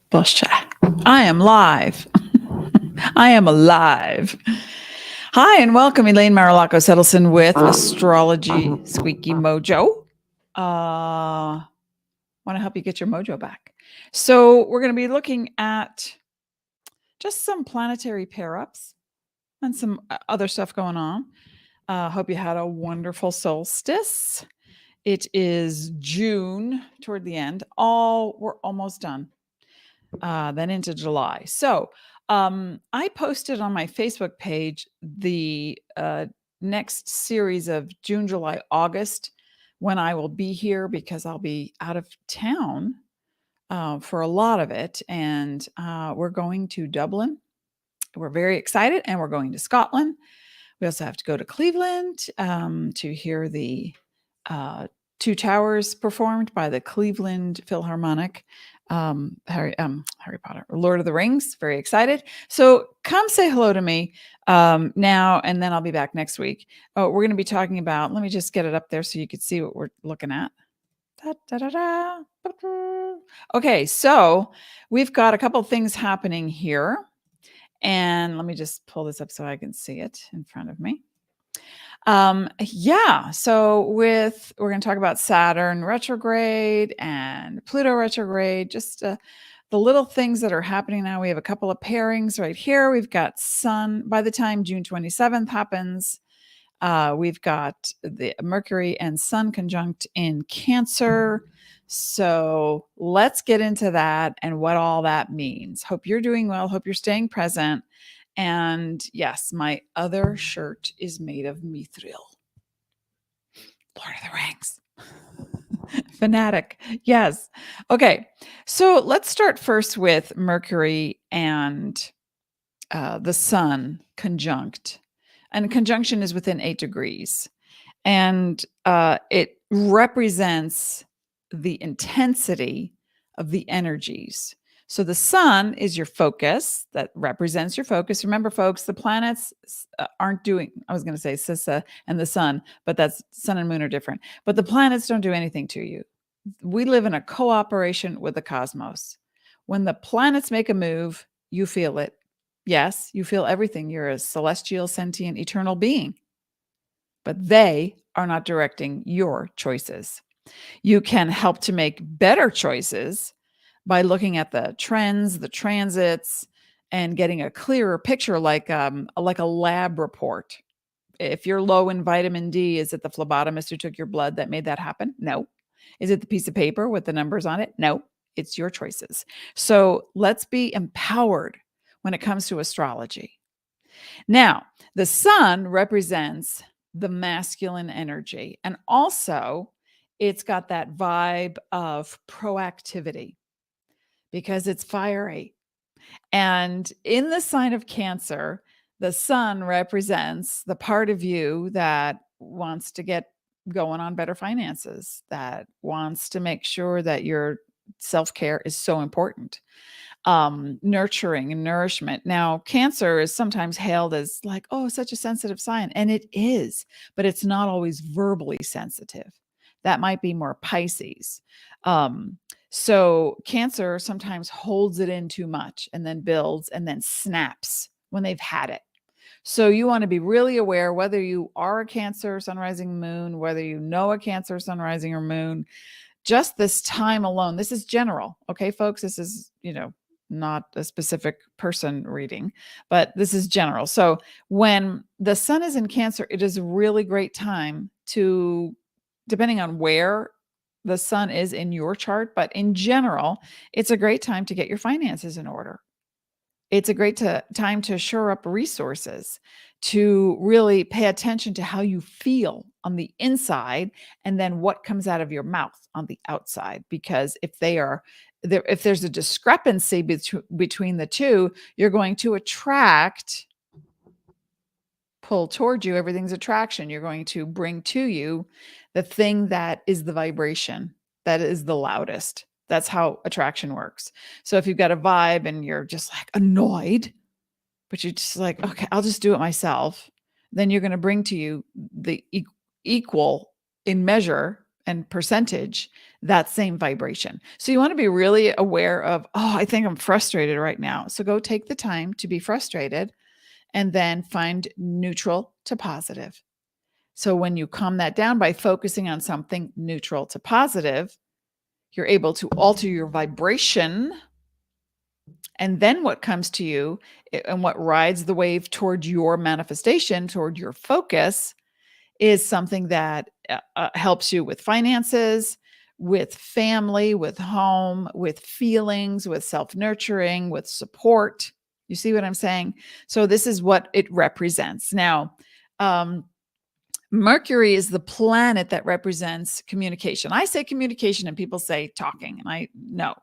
Bullshit. I am live. I am alive. Hi, and welcome, Elaine Marolakos Edelson with Astrology Squeaky Mojo. Want to help you get your mojo back. So we're going to be looking at just some planetary pair-ups and some other stuff going on. Hope you had a wonderful solstice. It is June toward the end. We're almost done. Then into July. So I posted on my Facebook page the next series of June, July, August, when I will be here because I'll be out of town for a lot of it. And we're going to Dublin. We're very excited, and we're going to Scotland. We also have to go to Cleveland to hear the Two Towers performed by the Cleveland Philharmonic. Harry Potter, Lord of the Rings. Very excited. So come say hello to me now, and then I'll be back next week. We're going to be talking about, let me just get it up there so you can see what we're looking at. Okay, so we've got a couple things happening here. And let me just pull this up so I can see it in front of me. So we're going to talk about Saturn retrograde and Pluto retrograde, just the little things that are happening now. We have a couple of pairings right here. We've got Sun by the time June 27th happens. We've got the Mercury and Sun conjunct in Cancer. So let's get into that and what all that means. Hope you're doing well. Hope you're staying present. And yes, my other shirt is made of mithril. Lord of the Rings. Fanatic. Yes. Okay. So let's start first with Mercury and the Sun conjunct. And conjunction is within 8 degrees. And it represents the intensity of the energies. So the Sun is your focus. That represents your focus. Remember, folks, the planets aren't doing, I was going to say Sissa and the Sun, but that's Sun and Moon are different. But the planets don't do anything to you. We live in a cooperation with the cosmos. When the planets make a move, you feel it. Yes, you feel everything. You're a celestial, sentient, eternal being. But they are not directing your choices. You can help to make better choices by looking at the trends, the transits, and getting a clearer picture, like a lab report. If you're low in vitamin D, is it the phlebotomist who took your blood that made that happen? No. Is it the piece of paper with the numbers on it? No. It's your choices. So let's be empowered when it comes to astrology. Now, the Sun represents the masculine energy, and also it's got that vibe of proactivity because it's fiery. And in the sign of Cancer, the Sun represents the part of you that wants to get going on better finances, that wants to make sure that your self-care is so important. Nurturing and nourishment. Now, Cancer is sometimes hailed as like, oh, such a sensitive sign. And it is, but it's not always verbally sensitive. That might be more Pisces. So Cancer sometimes holds it in too much and then builds and then snaps when they've had it. So you want to be really aware whether you are a Cancer sun rising moon, whether you know a Cancer sun rising or moon, just this time alone. This is general. Okay, folks, this is, not a specific person reading, but this is general. So when the Sun is in Cancer, it is a really great time to, depending on where the Sun is in your chart, but in general, it's a great time to get your finances in order. It's a great time to shore up resources, to really pay attention to how you feel on the inside and then what comes out of your mouth on the outside. Because if there's a discrepancy between the two, you're going to pull toward you. Everything's attraction. You're going to bring to you the thing that is the vibration, that is the loudest. That's how attraction works. So if you've got a vibe and you're just like annoyed, but you're just like, okay, I'll just do it myself, then you're going to bring to you the equal in measure and percentage that same vibration. So you want to be really aware of, oh, I think I'm frustrated right now. So go take the time to be frustrated and then find neutral to positive. So when you calm that down by focusing on something neutral to positive, you're able to alter your vibration. And then what comes to you and what rides the wave toward your manifestation, toward your focus, is something that helps you with finances, with family, with home, with feelings, with self-nurturing, with support. You see what I'm saying? So this is what it represents. Now, Mercury is the planet that represents communication. I say communication and people say talking, and I know.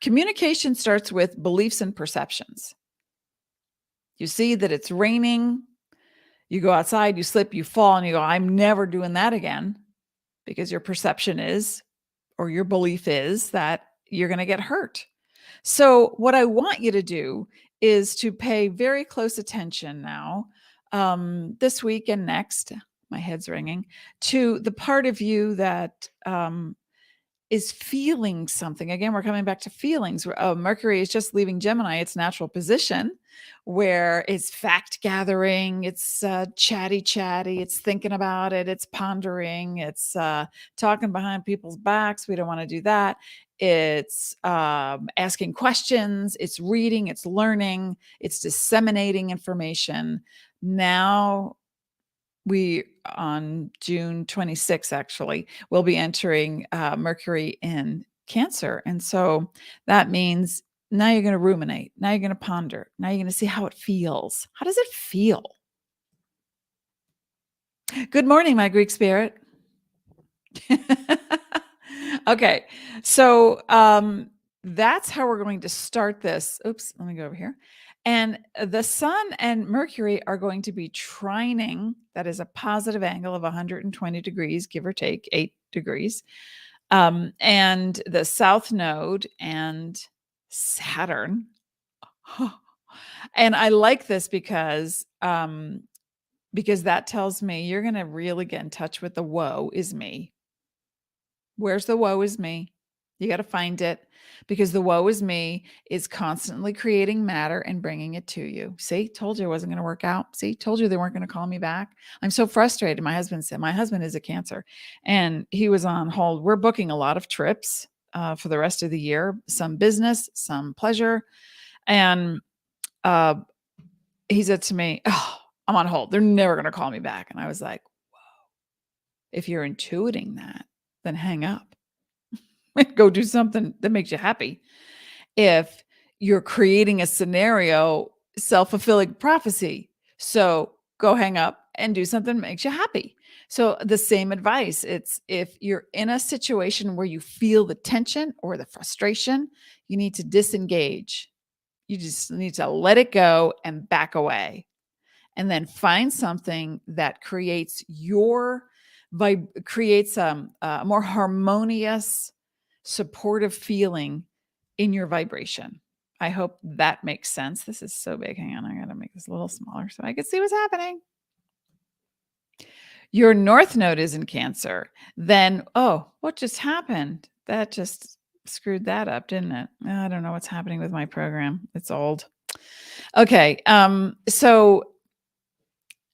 Communication starts with beliefs and perceptions. You see that it's raining, you go outside, you slip, you fall, and you go, I'm never doing that again, because your perception is, or your belief is, that you're going to get hurt. So what I want you to do is to pay very close attention now, this week and next, my head's ringing, to the part of you that is feeling something. Again, we're coming back to feelings. Mercury is just leaving Gemini, its natural position, where it's fact gathering, it's chatty, it's thinking about it, it's pondering, it's talking behind people's backs. We don't want to do that. It's asking questions, it's reading, it's learning, it's disseminating information. Now, we on June 26th, actually, will be entering Mercury in Cancer. And so that means now you're going to ruminate. Now you're going to ponder. Now you're going to see how it feels. How does it feel? Good morning, my Greek spirit. Okay. So that's how we're going to start this. Oops, let me go over here. And the Sun and Mercury are going to be trining. That is a positive angle of 120 degrees, give or take 8 degrees. And the South Node and Saturn. And I like this because that tells me you're going to really get in touch with the woe is me. Where's the woe is me? You got to find it, because the woe is me is constantly creating matter and bringing it to you. See, told you it wasn't going to work out. See, told you they weren't going to call me back. I'm so frustrated. My husband is a Cancer, and he was on hold. We're booking a lot of trips for the rest of the year, some business, some pleasure. And he said to me, oh, I'm on hold. They're never going to call me back. And I was like, whoa, if you're intuiting that, then hang up. Go do something that makes you happy. If you're creating a scenario, self-fulfilling prophecy. So go hang up and do something that makes you happy. So the same advice. It's if you're in a situation where you feel the tension or the frustration, you need to disengage. You just need to let it go and back away. And then find something that creates a more harmonious, supportive feeling in your vibration. I hope that makes sense. This is so big. Hang on, I got to make this a little smaller so I can see what's happening. Your North Node is in Cancer. Then, oh, what just happened? That just screwed that up, didn't it? I don't know what's happening with my program. It's old. Okay. So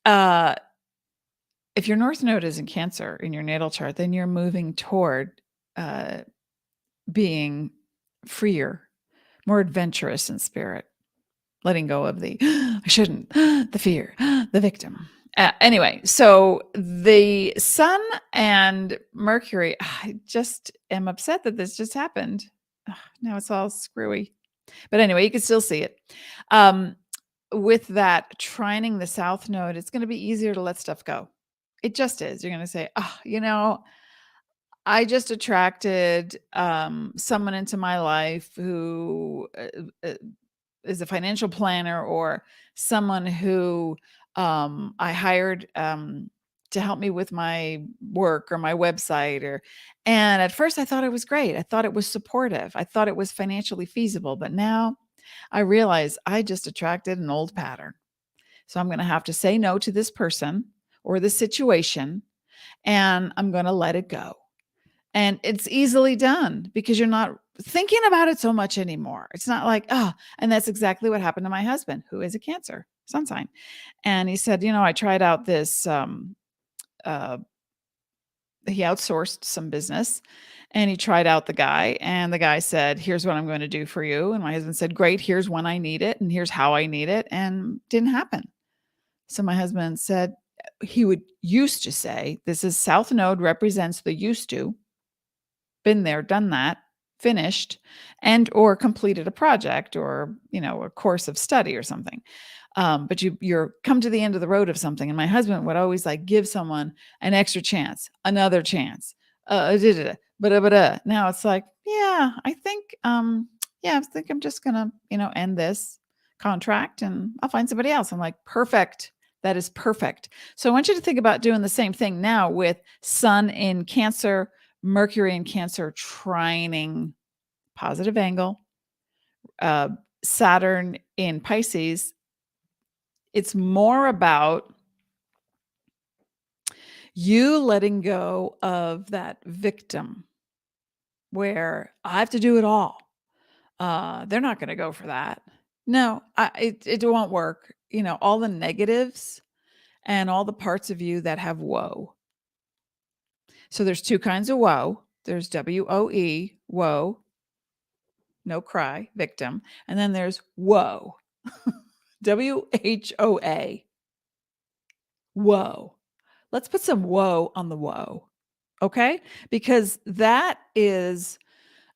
if your North Node is in Cancer in your natal chart, then you're moving toward being freer, more adventurous in spirit, letting go of the I shouldn't, the fear, the victim. Anyway, so the Sun and Mercury, I just am upset that this just happened. Now it's all screwy. But anyway, you can still see it. With that trining the South Node, it's going to be easier to let stuff go. It just is. You're going to say, oh, I just attracted someone into my life who is a financial planner, or someone who I hired to help me with my work or my website. And at first I thought it was great. I thought it was supportive. I thought it was financially feasible. But now I realize I just attracted an old pattern. So I'm going to have to say no to this person or this situation, and I'm going to let it go. And it's easily done because you're not thinking about it so much anymore. It's not like, oh, and that's exactly what happened to my husband, who is a Cancer sun sign. And he said, I tried out this, he outsourced some business and he tried out the guy, and the guy said, here's what I'm going to do for you. And my husband said, great, here's when I need it and here's how I need it, and didn't happen. So my husband said, he would used to say, this is South Node represents the used to, been there, done that, finished, and or completed a project or, a course of study or something. But you're come to the end of the road of something. And my husband would always like give someone an extra chance, another chance. Now it's like, I think I'm just gonna, end this contract and I'll find somebody else. I'm like, perfect. That is perfect. So I want you to think about doing the same thing now with Sun in Cancer, Mercury in Cancer, trining, positive angle, Saturn in Pisces. It's more about you letting go of that victim where I have to do it all. They're not going to go for that. No, it won't work. All the negatives and all the parts of you that have woe. So there's two kinds of woe. There's WOE, woe, no cry, victim. And then there's woe, WHOA, woe. Let's put some woe on the woe. Okay? Because that is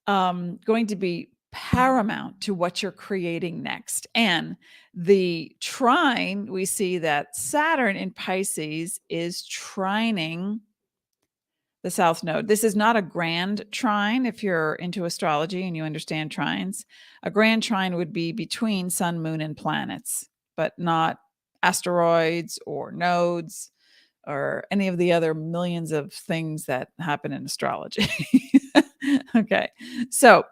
going to be paramount to what you're creating next. And the trine, we see that Saturn in Pisces is trining the South Node. This is not a grand trine if you're into astrology and you understand trines. A grand trine would be between sun, moon, and planets, but not asteroids or nodes or any of the other millions of things that happen in astrology. Okay. So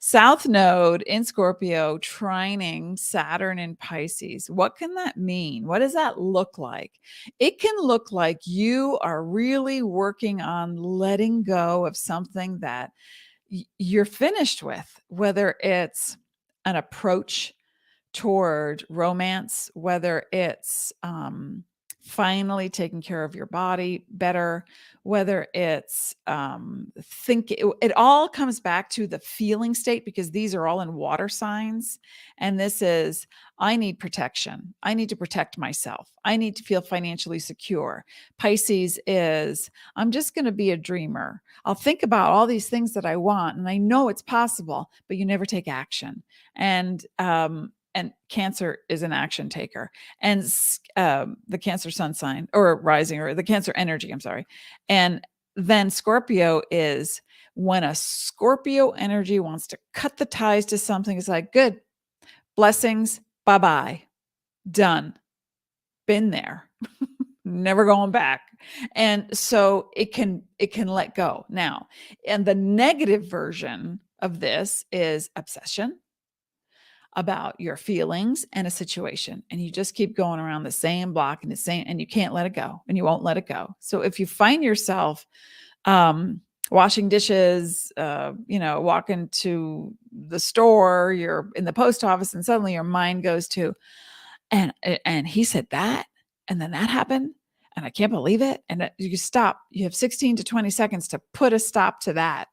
South Node in Scorpio trining Saturn in Pisces. What can that mean? What does that look like? It can look like you are really working on letting go of something that you're finished with, whether it's an approach toward romance, whether it's finally taking care of your body better, whether it's it all comes back to the feeling state, because these are all in water signs. And this is, I need protection. I need to protect myself. I need to feel financially secure. Pisces is, I'm just going to be a dreamer. I'll think about all these things that I want and I know it's possible, but you never take action. And Cancer is an action taker, and the Cancer sun sign or rising, or the Cancer energy, I'm sorry. And then Scorpio is, when a Scorpio energy wants to cut the ties to something, it's like, good, blessings, bye-bye, done, been there, never going back. And so it can let go now. And the negative version of this is obsession about your feelings and a situation, and you just keep going around the same block and the same, and you can't let it go, and you won't let it go. So if you find yourself washing dishes, walking to the store, you're in the post office, and suddenly your mind goes to, and he said that, and then that happened, and I can't believe it, and you stop. You have 16 to 20 seconds to put a stop to that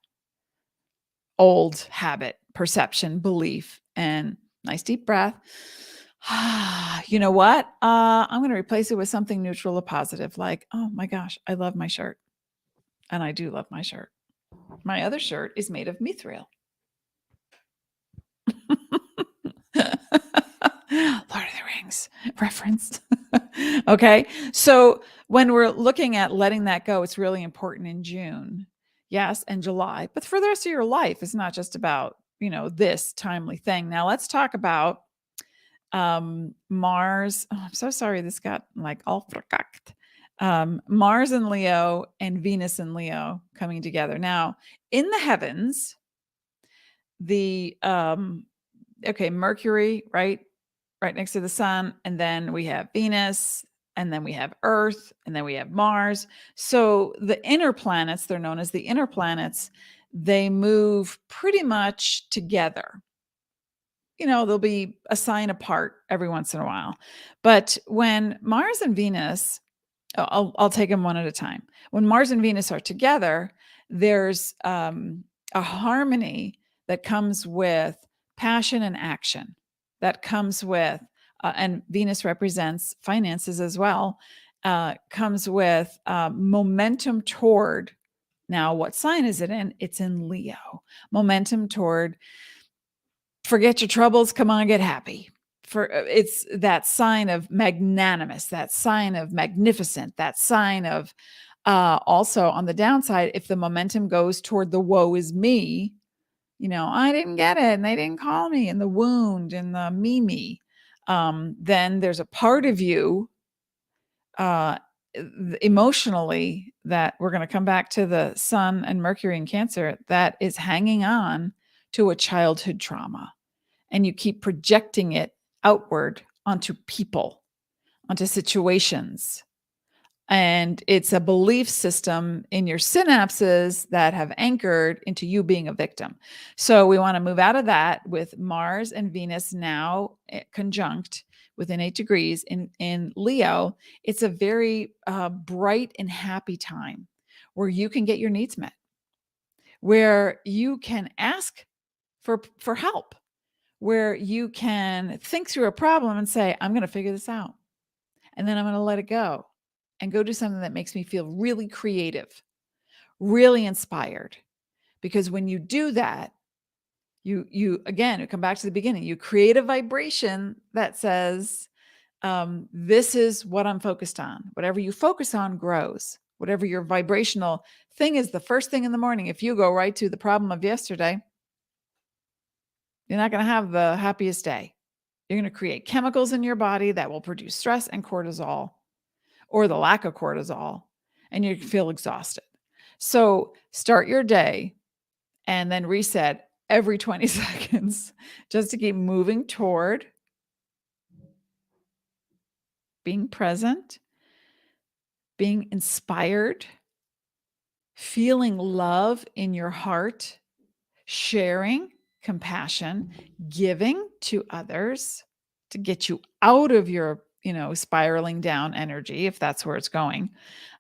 old habit, perception, belief, and nice deep breath. You know what? I'm going to replace it with something neutral or positive, like, oh my gosh, I love my shirt. And I do love my shirt. My other shirt is made of mithril. Lord of the Rings reference. Okay. So when we're looking at letting that go, it's really important in June. Yes. And July, but for the rest of your life, it's not just about, this timely thing. Now let's talk about Mars. Oh, I'm so sorry. This got like all verkackt. Mars in Leo and Venus in Leo coming together. Now in the heavens, the, Mercury, right next to the sun. And then we have Venus, and then we have Earth, and then we have Mars. So the inner planets, they're known as the inner planets, they move pretty much together. They'll be a sign apart every once in a while. But when Mars and Venus, I'll take them one at a time. When Mars and Venus are together, there's a harmony that comes with passion and action, that comes with, and Venus represents finances as well, comes with momentum toward, now what sign is it in? It's in Leo. Momentum toward, forget your troubles, come on, get happy. It's that sign of magnanimous, that sign of magnificent, that sign of, also on the downside, if the momentum goes toward the woe is me, I didn't get it and they didn't call me, and the wound and the me, then there's a part of you emotionally, that we're going to come back to the Sun and Mercury in Cancer, that is hanging on to a childhood trauma. And you keep projecting it outward onto people, onto situations. And it's a belief system in your synapses that have anchored into you being a victim. So we want to move out of that with Mars and Venus now conjunct within 8 degrees in Leo. It's a very bright and happy time where you can get your needs met, where you can ask for help, where you can think through a problem and say, I'm going to figure this out. And then I'm going to let it go and go do something that makes me feel really creative, really inspired. Because when you do that, you again, come back to the beginning, you create a vibration that says, this is what I'm focused on. Whatever you focus on grows. Whatever your vibrational thing is, the first thing in the morning, if you go right to the problem of yesterday, you're not going to have the happiest day. You're going to create chemicals in your body that will produce stress and cortisol, or the lack of cortisol, and you feel exhausted. So start your day and then reset every 20 seconds just to keep moving toward being present, being inspired, feeling love in your heart, sharing, compassion, giving to others to get you out of your, spiraling down energy, if that's where it's going.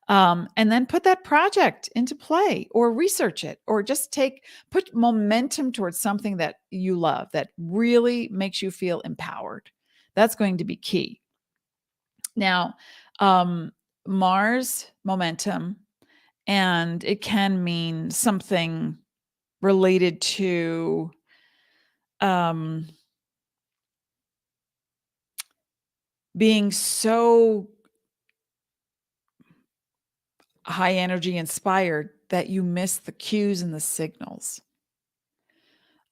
And then put that project into play, or research it, or just put momentum towards something that you love, that really makes you feel empowered. That's going to be key. Now, Mars momentum, and it can mean something related to being so high energy inspired that you miss the cues and the signals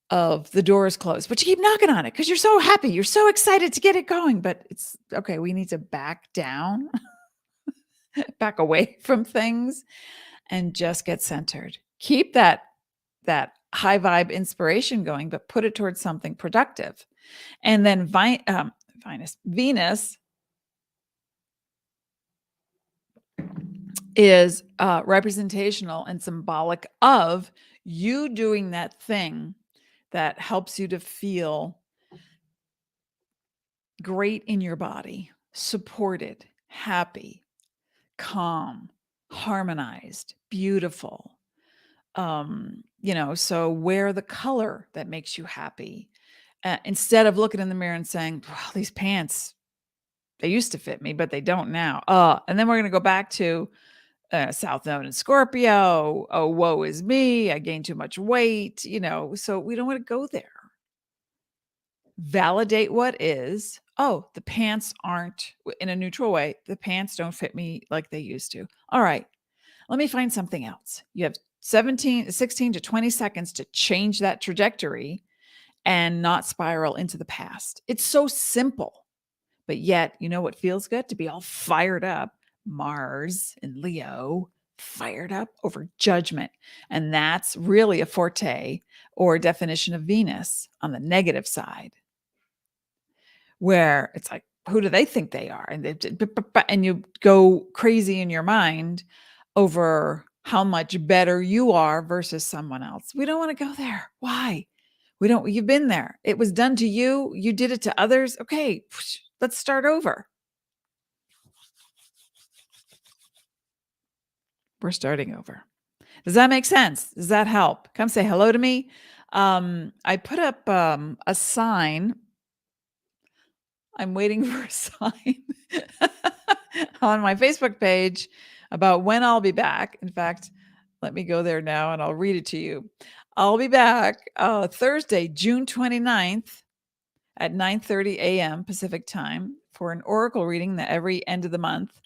of the door is closed, but you keep knocking on it because you're so happy, you're so excited to get it going. But it's okay, we need to back down, back away from things, and just get centered. Keep that high vibe inspiration going, but put it towards something productive. And then Venus is representational and symbolic of you doing that thing that helps you to feel great in your body, supported, happy, calm, harmonized, beautiful. So wear the color that makes you happy, instead of looking in the mirror and saying, well, these pants, they used to fit me, but they don't now. And then we're going to go back to South Node in Scorpio. Oh, woe is me. I gained too much weight, so we don't want to go there. Validate what is. Oh, the pants aren't, in a neutral way, the pants don't fit me like they used to. All right, let me find something else. You have 16 to 20 seconds to change that trajectory and not spiral into the past. It's so simple, but yet, what feels good? To be all fired up. Mars in Leo, fired up over judgment. And that's really a forte or definition of Venus on the negative side, where it's like, who do they think they are? And you go crazy in your mind over how much better you are versus someone else. We don't want to go there. Why? You've been there. It was done to you. You did it to others. Okay, let's start over. We're starting over. Does that make sense? Does that help? Come say hello to me. I put up a sign. I'm waiting for a sign on my Facebook page about when I'll be back. In fact, let me go there now and I'll read it to you. I'll be back Thursday, June 29th at 9:30 a.m. Pacific time for an oracle reading that every end of the month.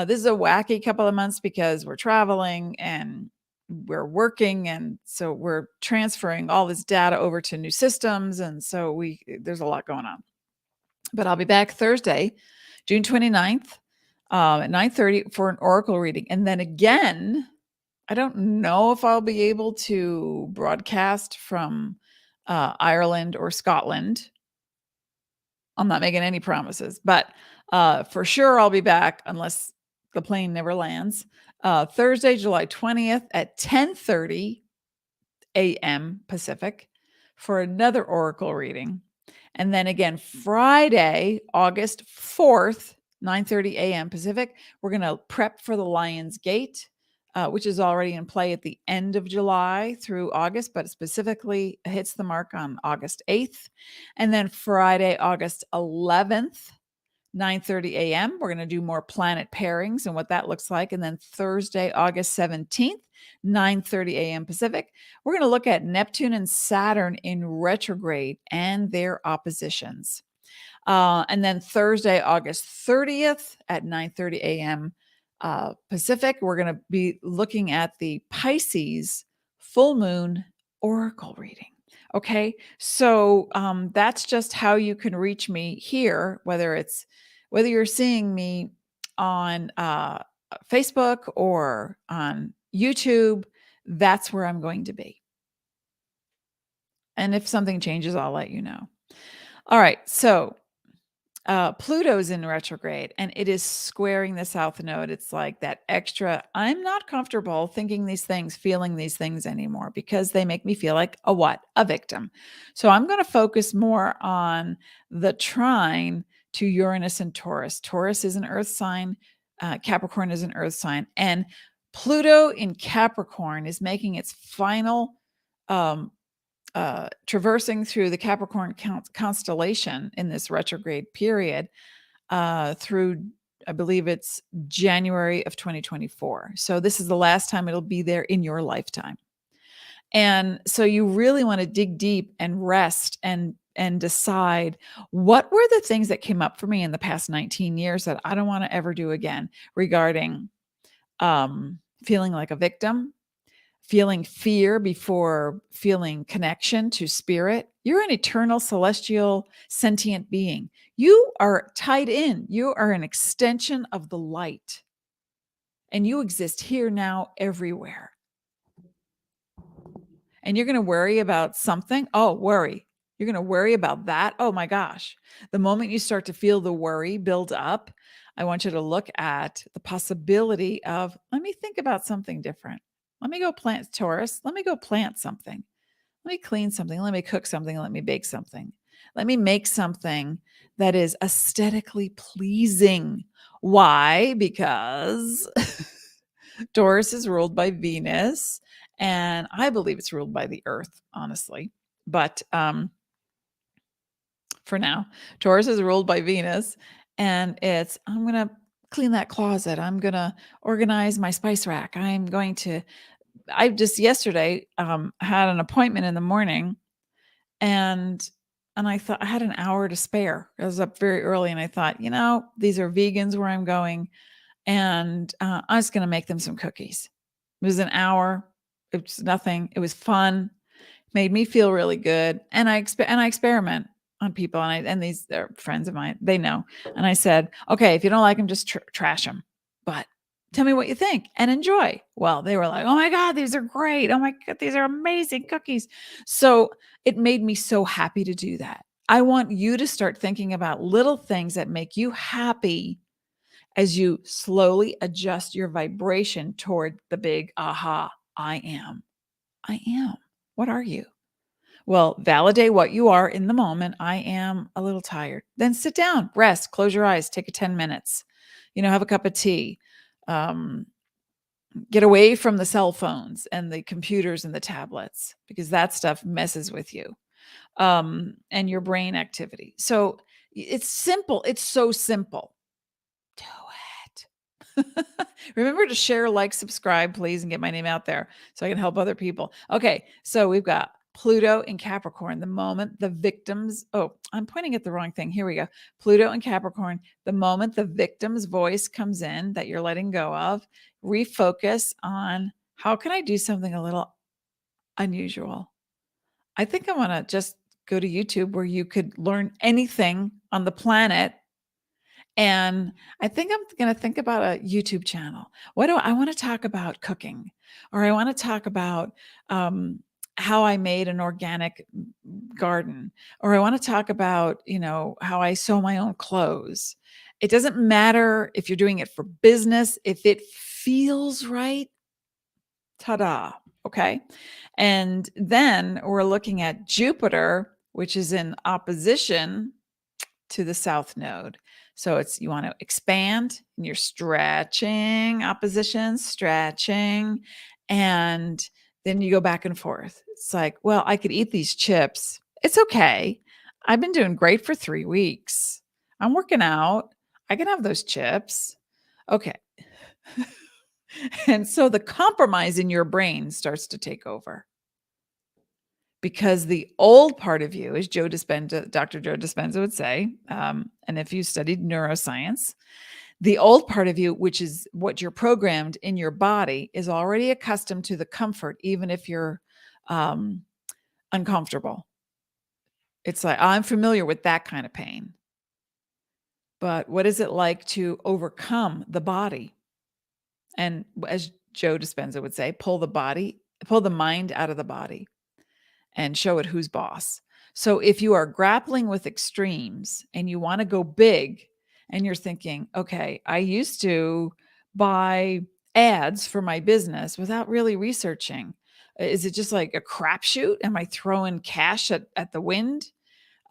This is a wacky couple of months because we're traveling and we're working, and so we're transferring all this data over to new systems, and so there's a lot going on. But I'll be back Thursday, June 29th at 9:30 for an oracle reading. And then again, I don't know if I'll be able to broadcast from Ireland or Scotland. I'm not making any promises, but for sure I'll be back unless the plane never lands. Thursday, July 20th at 10:30 a.m. Pacific for another oracle reading. And then again, Friday, August 4th, 9:30 a.m. Pacific, we're going to prep for the Lion's Gate, which is already in play at the end of July through August, but specifically hits the mark on August 8th. And then Friday, August 11th, 9:30 a.m. We're going to do more planet pairings and what that looks like. And then Thursday, August 17th, 9:30 a.m. Pacific, we're going to look at Neptune and Saturn in retrograde and their oppositions. And then Thursday, August 30th at 9:30 a.m. Pacific, we're going to be looking at the Pisces full moon oracle reading. Okay, so that's just how you can reach me here, whether you're seeing me on Facebook or on YouTube, that's where I'm going to be. And if something changes, I'll let you know. All right, so Pluto's in retrograde and it is squaring the South Node. It's like that extra, I'm not comfortable thinking these things, feeling these things anymore because they make me feel like a victim. So I'm going to focus more on the trine to Uranus and Taurus. Taurus is an earth sign. Capricorn is an earth sign. And Pluto in Capricorn is making its final traversing through the Capricorn constellation in this retrograde period through, I believe it's January of 2024. So this is the last time it'll be there in your lifetime. And so you really want to dig deep and rest and decide what were the things that came up for me in the past 19 years that I don't want to ever do again regarding feeling like a victim, feeling fear before feeling connection to spirit. You're an eternal, celestial, sentient being. You are tied in. You are an extension of the light. And you exist here, now, everywhere. And you're going to worry about something. Oh, worry. You're going to worry about that. Oh my gosh. The moment you start to feel the worry build up, I want you to look at the possibility of, let me think about something different. Let me go plant Taurus. Let me go plant something. Let me clean something. Let me cook something. Let me bake something. Let me make something that is aesthetically pleasing. Why? Because Taurus is ruled by Venus, and I believe it's ruled by the Earth, honestly. But for now, Taurus is ruled by Venus, and I'm going to clean that closet. I'm going to organize my spice rack. I just yesterday had an appointment in the morning, and I thought I had an hour to spare. I was up very early, and I thought, these are vegans where I'm going, and I was going to make them some cookies. It was an hour. It was nothing. It was fun. Made me feel really good, and I experiment on people, and these are friends of mine. They know, and I said, okay, if you don't like them, just trash them, but tell me what you think and enjoy. Well, they were like, oh my God, these are great. Oh my God, these are amazing cookies. So it made me so happy to do that. I want you to start thinking about little things that make you happy as you slowly adjust your vibration toward the big aha, I am. I am. What are you? Well, validate what you are in the moment. I am a little tired. Then sit down, rest, close your eyes, take a 10 minutes, have a cup of tea. Get away from the cell phones and the computers and the tablets, because that stuff messes with you and your brain activity. So it's simple. It's so simple. Do it. Remember to share, like, subscribe, please, and get my name out there so I can help other people. Okay, so we've got Pluto in Capricorn. The moment the victims, I'm pointing at the wrong thing. Here we go. Pluto in Capricorn. The moment the victim's voice comes in that you're letting go of, refocus on, how can I do something a little unusual? I think I want to just go to YouTube where you could learn anything on the planet. And I think I'm going to think about a YouTube channel. What do I want to talk about? Cooking, or I want to talk about how I made an organic garden, or I want to talk about, how I sew my own clothes. It doesn't matter if you're doing it for business. If it feels right, ta-da. Okay. And then we're looking at Jupiter, which is in opposition to the south node. So you want to expand, and you're stretching, opposition, stretching, and then you go back and forth. It's like, well, I could eat these chips. It's okay. I've been doing great for 3 weeks. I'm working out. I can have those chips. Okay. And so the compromise in your brain starts to take over, because the old part of you, as Dr. Joe Dispenza would say, and if you studied neuroscience, the old part of you, which is what you're programmed in your body, is already accustomed to the comfort, even if you're uncomfortable. It's like, I'm familiar with that kind of pain. But what is it like to overcome the body? And as Joe Dispenza would say, pull the mind out of the body and show it who's boss. So if you are grappling with extremes and you want to go big, and you're thinking, okay, I used to buy ads for my business without really researching. Is it just like a crapshoot? Am I throwing cash at the wind?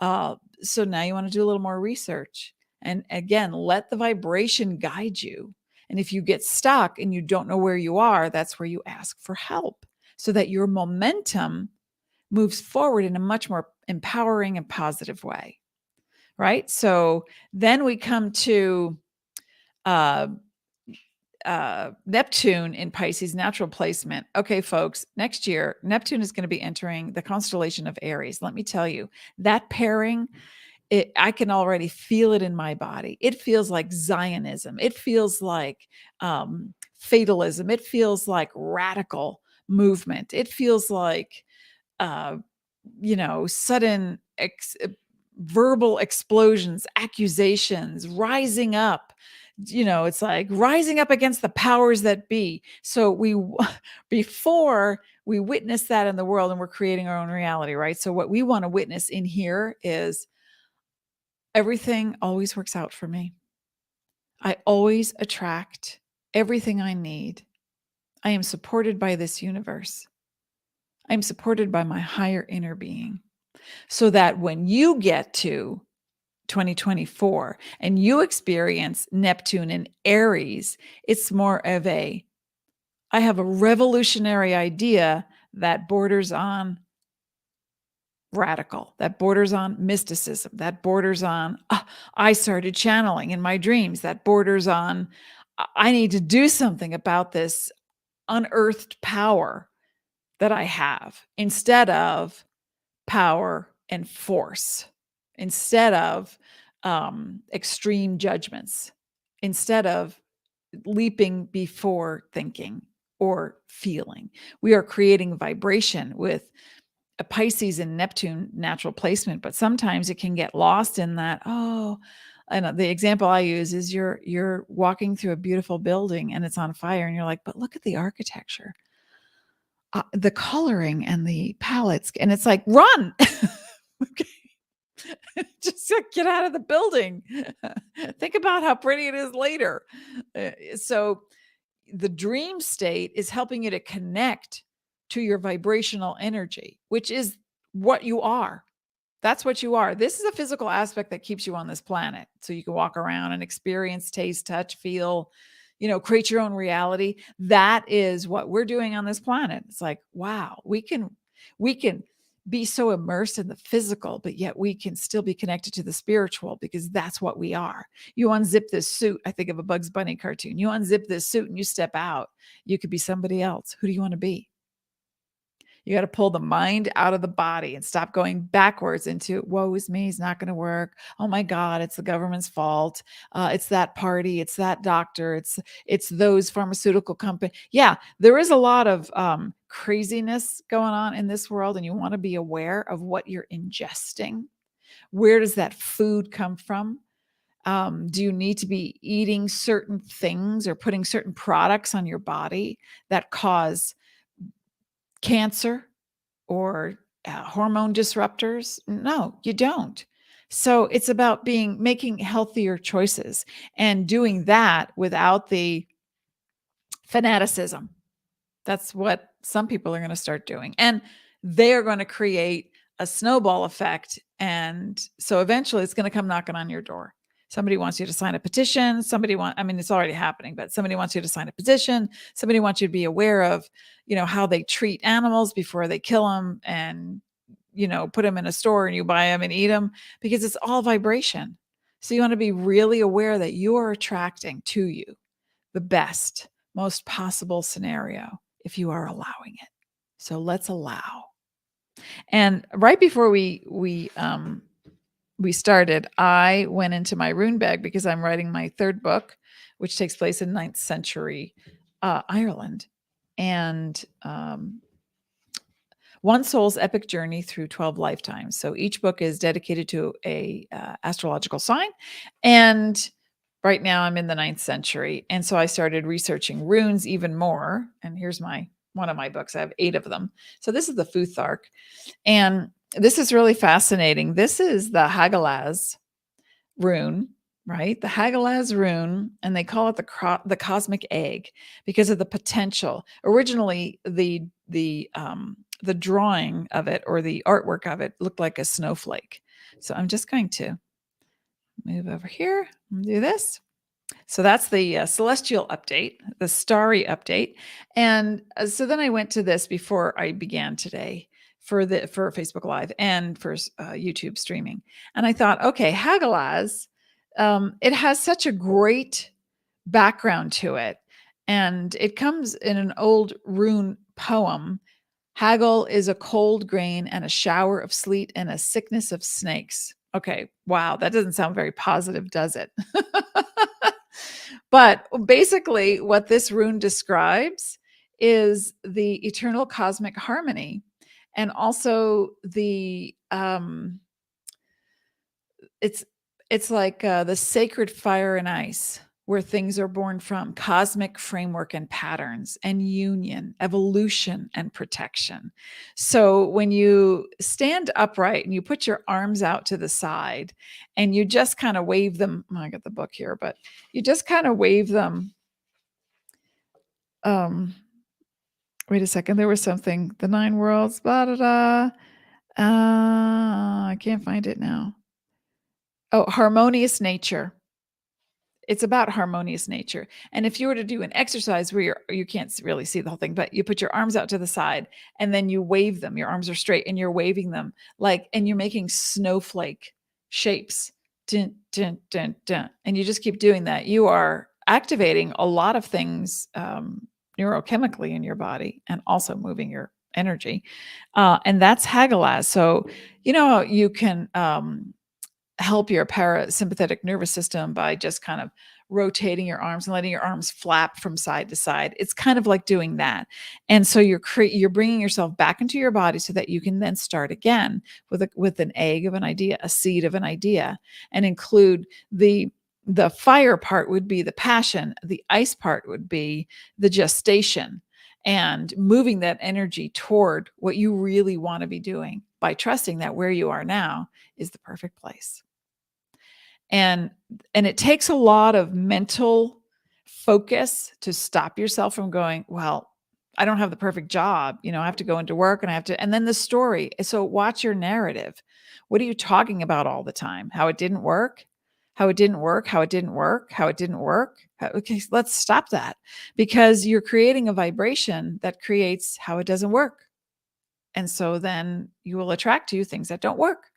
So now you want to do a little more research. And again, let the vibration guide you. And if you get stuck and you don't know where you are, that's where you ask for help, so that your momentum moves forward in a much more empowering and positive way. Right? So then we come to Neptune in Pisces, natural placement. Okay, folks, next year, Neptune is going to be entering the constellation of Aries. Let me tell you, that pairing, I can already feel it in my body. It feels like Zionism. It feels like fatalism. It feels like radical movement. It feels like, sudden verbal explosions, accusations, rising up. It's like rising up against the powers that be. So before we witness that in the world, and we're creating our own reality, right? So what we want to witness in here is, everything always works out for me. I always attract everything I need. I am supported by this universe. I'm supported by my higher inner being. So that when you get to 2024 and you experience Neptune in Aries, it's more of I have a revolutionary idea that borders on radical, that borders on mysticism, that borders on, I started channeling in my dreams, that borders on, I need to do something about this unearthed power that I have, instead of power and force, instead of extreme judgments, instead of leaping before thinking or feeling. We are creating vibration with a Pisces and Neptune natural placement, but sometimes it can get lost in that. And the example I use is you're walking through a beautiful building and it's on fire, and you're like, but look at the architecture, the coloring and the palettes, and it's like, run. Okay. Get out of the building. Think about how pretty it is later. So the dream state is helping you to connect to your vibrational energy, which is what you are. That's what you are. This is a physical aspect that keeps you on this planet. So you can walk around and experience, taste, touch, feel, create your own reality. That is what we're doing on this planet. It's like, wow, we can be so immersed in the physical, but yet we can still be connected to the spiritual, because that's what we are. You unzip this suit. I think of a Bugs Bunny cartoon. You unzip this suit and you step out. You could be somebody else. Who do you want to be? You got to pull the mind out of the body and stop going backwards into, woe is me, it's not going to work. Oh my God, it's the government's fault. It's that party, it's that doctor, it's those pharmaceutical companies. Yeah, there is a lot of craziness going on in this world, and you want to be aware of what you're ingesting. Where does that food come from? Do you need to be eating certain things or putting certain products on your body that cause cancer or hormone disruptors? No, you don't. So it's about making healthier choices and doing that without the fanaticism. That's what some people are going to start doing. And they're going to create a snowball effect. And so eventually it's going to come knocking on your door. Somebody wants you to sign a petition. It's already happening, but somebody wants you to sign a petition. Somebody wants you to be aware of, how they treat animals before they kill them and, put them in a store and you buy them and eat them, because it's all vibration. So you want to be really aware that you are attracting to you the best, most possible scenario if you are allowing it. So let's allow. And right before we started, I went into my rune bag because I'm writing my third book, which takes place in 9th century Ireland. And One Soul's Epic Journey Through 12 Lifetimes. So each book is dedicated to a astrological sign. And right now I'm in the 9th century. And so I started researching runes even more. And here's one of my books. I have 8 of them. So this is the Futhark. And this is really fascinating. This is the Hagalaz rune, right? The Hagalaz rune, and they call it the cosmic egg because of the potential. Originally, the drawing of it, or the artwork of it, looked like a snowflake. So I'm just going to move over here and do this. So that's the celestial update, the starry update. And so then I went to this before I began today for Facebook Live and for YouTube streaming. And I thought, okay, Hagalaz, it has such a great background to it. And it comes in an old rune poem. Hagel is a cold grain and a shower of sleet and a sickness of snakes. Okay, wow, that doesn't sound very positive, does it? But basically, what this rune describes is the eternal cosmic harmony, and also the it's like the sacred fire and ice, where things are born from, cosmic framework and patterns and union, evolution and protection. So when you stand upright and you put your arms out to the side and you just kind of wave them, I got the book here, but you just kind of wave them. Wait a second, there was something, the 9 worlds, blah, blah, blah. I can't find it now. Oh, harmonious nature. It's about harmonious nature. And if you were to do an exercise where you can't really see the whole thing, but you put your arms out to the side and then you wave them, your arms are straight and you're waving them and you're making snowflake shapes. Dun, dun, dun, dun. And you just keep doing that. You are activating a lot of things neurochemically in your body and also moving your energy. And that's Hagalaz. So, you can help your parasympathetic nervous system by just kind of rotating your arms and letting your arms flap from side to side. It's kind of like doing that. And so you're bringing yourself back into your body so that you can then start again with an egg of an idea, a seed of an idea, and include the fire part would be the passion. The ice part would be the gestation, and moving that energy toward what you really want to be doing by trusting that where you are now is the perfect place. And it takes a lot of mental focus to stop yourself from going, well, I don't have the perfect job. I have to go into work and I have to, and then the story. So watch your narrative. What are you talking about all the time? How it didn't work? How it didn't work? How it didn't work? How it didn't work? Okay, let's stop that, because you're creating a vibration that creates how it doesn't work. And so then you will attract to you things that don't work.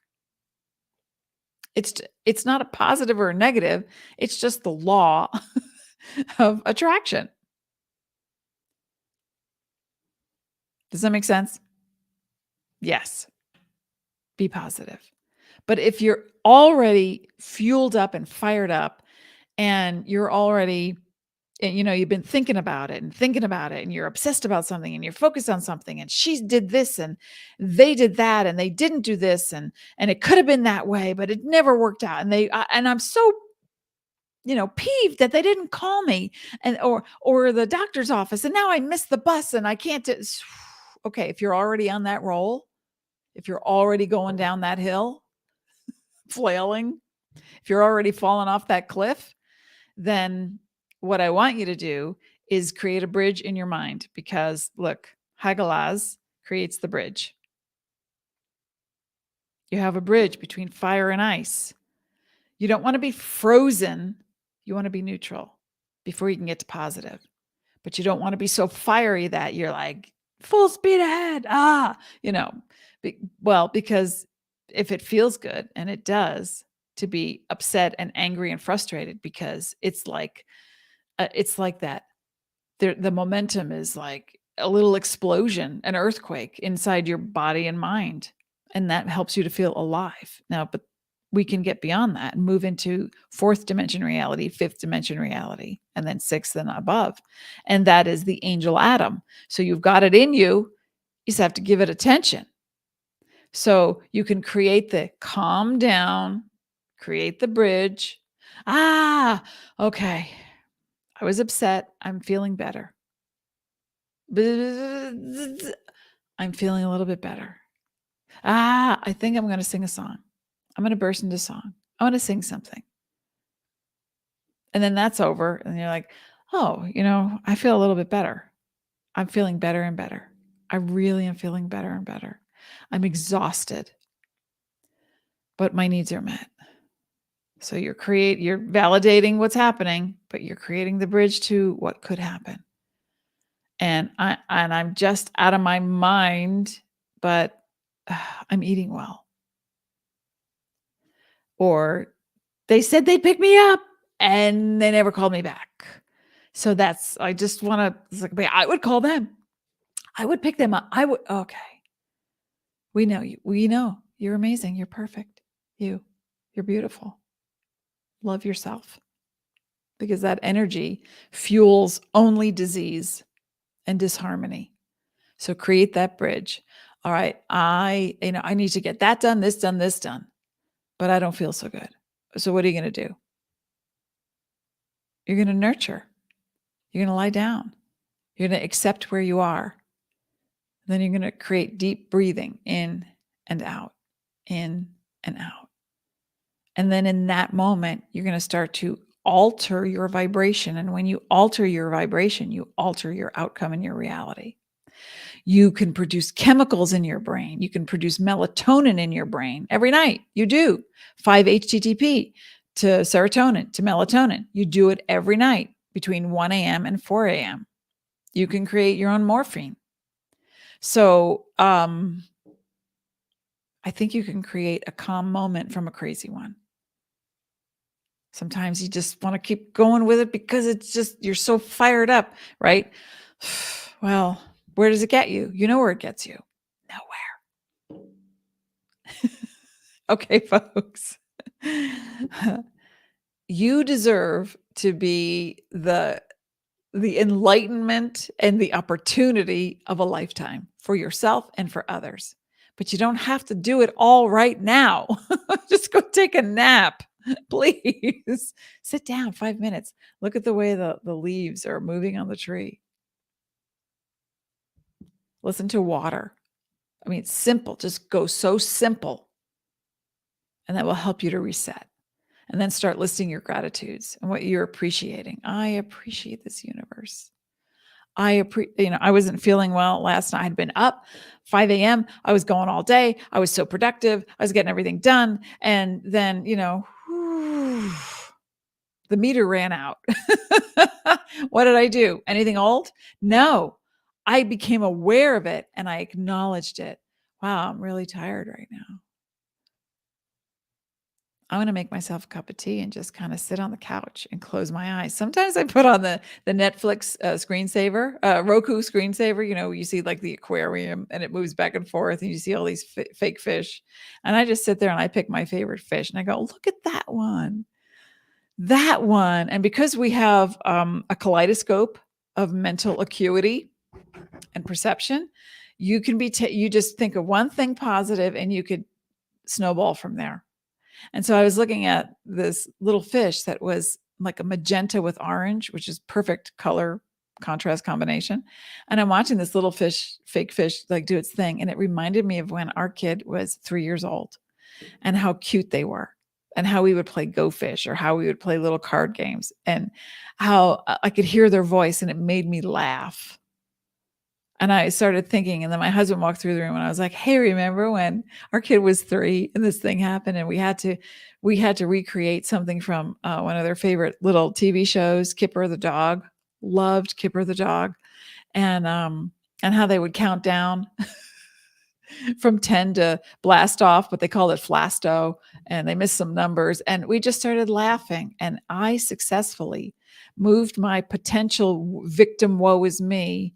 It's not a positive or a negative. It's just the law of attraction. Does that make sense? Yes. Be positive. But if you're already fueled up and fired up, and you're already, you've been thinking about it and you're obsessed about something and you're focused on something, and she did this and they did that and they didn't do this, and it could have been that way, but it never worked out. And I'm so peeved that they didn't call me, and or the doctor's office, and now I missed the bus and I can't okay, if you're already on that roll, if you're already going down that hill, flailing, if you're already falling off that cliff, then what I want you to do is create a bridge in your mind, because look, Hagalaz creates the bridge. You have a bridge between fire and ice. You don't want to be frozen. You want to be neutral before you can get to positive. But you don't want to be so fiery that you're like full speed ahead. Because if it feels good, and it does, to be upset and angry and frustrated, because it's like that. The momentum is like a little explosion, an earthquake inside your body and mind. And that helps you to feel alive. Now, but we can get beyond that and move into fourth dimension reality, fifth dimension reality, and then sixth and above. And that is the angel Adam. So you've got it in you. You just have to give it attention. So you can create the calm down, create the bridge. Okay. I was upset. I'm feeling better. I'm feeling a little bit better. I think I'm going to sing a song. I'm going to burst into song. I want to sing something. And then that's over. And you're like, oh, I feel a little bit better. I'm feeling better and better. I really am feeling better and better. I'm exhausted, but my needs are met. So you're validating what's happening, but you're creating the bridge to what could happen. And I'm just out of my mind, but I'm eating well. Or they said they'd pick me up and they never called me back. So I just want to, I would call them. I would pick them up. Okay. We know you. We know you're amazing. You're perfect. You're beautiful. Love yourself, because that energy fuels only disease and disharmony. So create that bridge. All right. I need to get that done, this done, this done, but I don't feel so good. So what are you going to do? You're going to nurture. You're going to lie down. You're going to accept where you are. Then you're going to create deep breathing in and out, in and out. And then in that moment, you're going to start to alter your vibration. And when you alter your vibration, you alter your outcome and your reality. You can produce chemicals in your brain. You can produce melatonin in your brain every night. You do 5-HTTP to serotonin to melatonin. You do it every night between 1 a.m. and 4 a.m. You can create your own morphine. So I think you can create a calm moment from a crazy one. Sometimes you just want to keep going with it because it's just, you're so fired up, right? Well, where does it get you? You know where it gets you. Nowhere. Okay, folks. You deserve to be the enlightenment and the opportunity of a lifetime for yourself and for others. But you don't have to do it all right now. Just go take a nap. Please sit down 5 minutes. Look at the way the leaves are moving on the tree. Listen to water. I mean, it's simple. Just go so simple. And that will help you to reset. and then start listing your gratitudes and what you're appreciating. I appreciate this universe. I wasn't feeling well last night. I'd been up 5 a.m. I was going all day. I was so productive. I was getting everything done. And then, the meter ran out. What did I do? Anything old? No. I became aware of it and I acknowledged it. Wow, I'm really tired right now. I'm going to make myself a cup of tea and just kind of sit on the couch and close my eyes. Sometimes I put on the Netflix screensaver, Roku screensaver. You see like the aquarium and it moves back and forth and you see all these fake fish. And I just sit there and I pick my favorite fish and I go, look at that one. That one. And because we have a kaleidoscope of mental acuity and perception, you can you just think of one thing positive and you could snowball from there. And so I was looking at this little fish that was like a magenta with orange, which is perfect color contrast combination. And I'm watching this little fake fish, like do its thing. And it reminded me of when our kid was 3 years old and how cute they were and how we would play Go Fish or how we would play little card games and how I could hear their voice and it made me laugh. And I started thinking, and then my husband walked through the room and I was like, hey, remember when our kid was 3 and this thing happened and we had to recreate something from one of their favorite little TV shows, Kipper the dog. Loved Kipper the dog. And how they would count down from 10 to blast off, but they called it Flasto and they missed some numbers. And we just started laughing. And I successfully moved my potential victim woe is me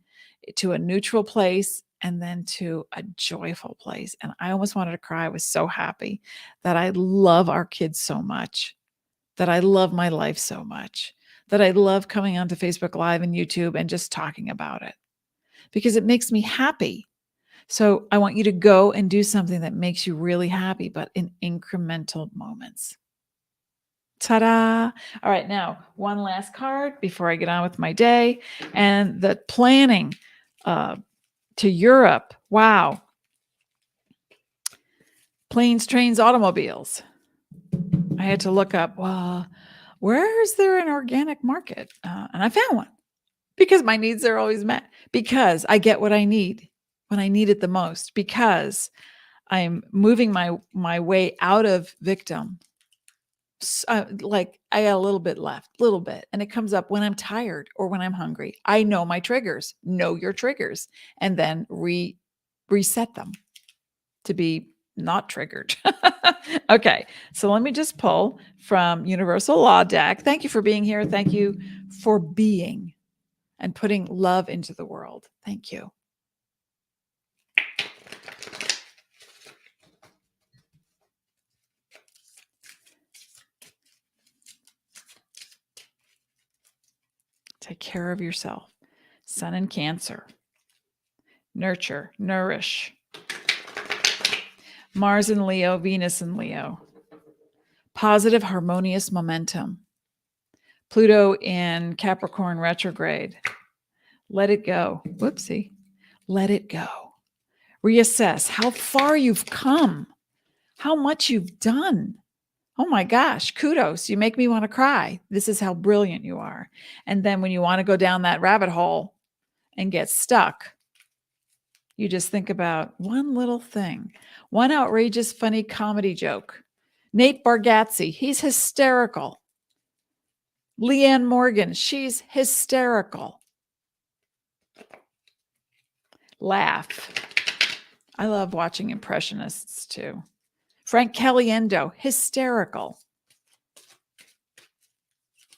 to a neutral place and then to a joyful place. And I almost wanted to cry. I was so happy that I love our kids so much, that I love my life so much, that I love coming onto Facebook Live and YouTube and just talking about it because it makes me happy. So I want you to go and do something that makes you really happy, but in incremental moments. Ta-da. All right. Now, one last card before I get on with my day and the planning to Europe. Wow. Planes, trains, automobiles. I had to look up, well, where is there an organic market? And I found one because my needs are always met, because I get what I need when I need it the most, because I'm moving my way out of victim. Like I got a little bit left, little bit. And it comes up when I'm tired or when I'm hungry. I know my triggers, know your triggers, and then reset them to be not triggered. Okay. So let me just pull from Universal Law deck. Thank you for being here. Thank you for being and putting love into the world. Thank you. Take care of yourself. Sun in Cancer. Nurture, nourish. Mars in Leo, Venus in Leo. Positive, harmonious momentum. Pluto in Capricorn retrograde. Let it go. Whoopsie. Let it go. Reassess how far you've come, how much you've done. Oh my gosh, kudos. You make me want to cry. This is how brilliant you are. And then when you want to go down that rabbit hole and get stuck, you just think about one little thing, one outrageous, funny comedy joke. Nate Bargatze, he's hysterical. Leanne Morgan, she's hysterical. Laugh. I love watching impressionists too. Frank Caliendo, hysterical.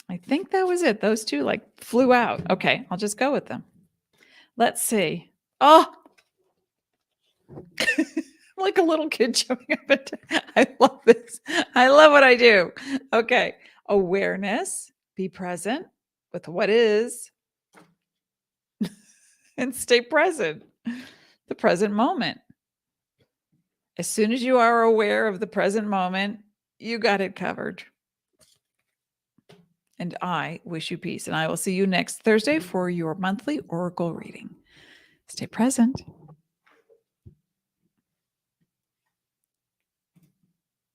I think that was it. Those two like flew out. Okay, I'll just go with them. Let's see. Oh, like a little kid showing up. I love this. I love what I do. Okay, awareness. Be present with what is and stay present. The present moment. As soon as you are aware of the present moment, you got it covered. And I wish you peace. And I will see you next Thursday for your monthly Oracle reading. Stay present.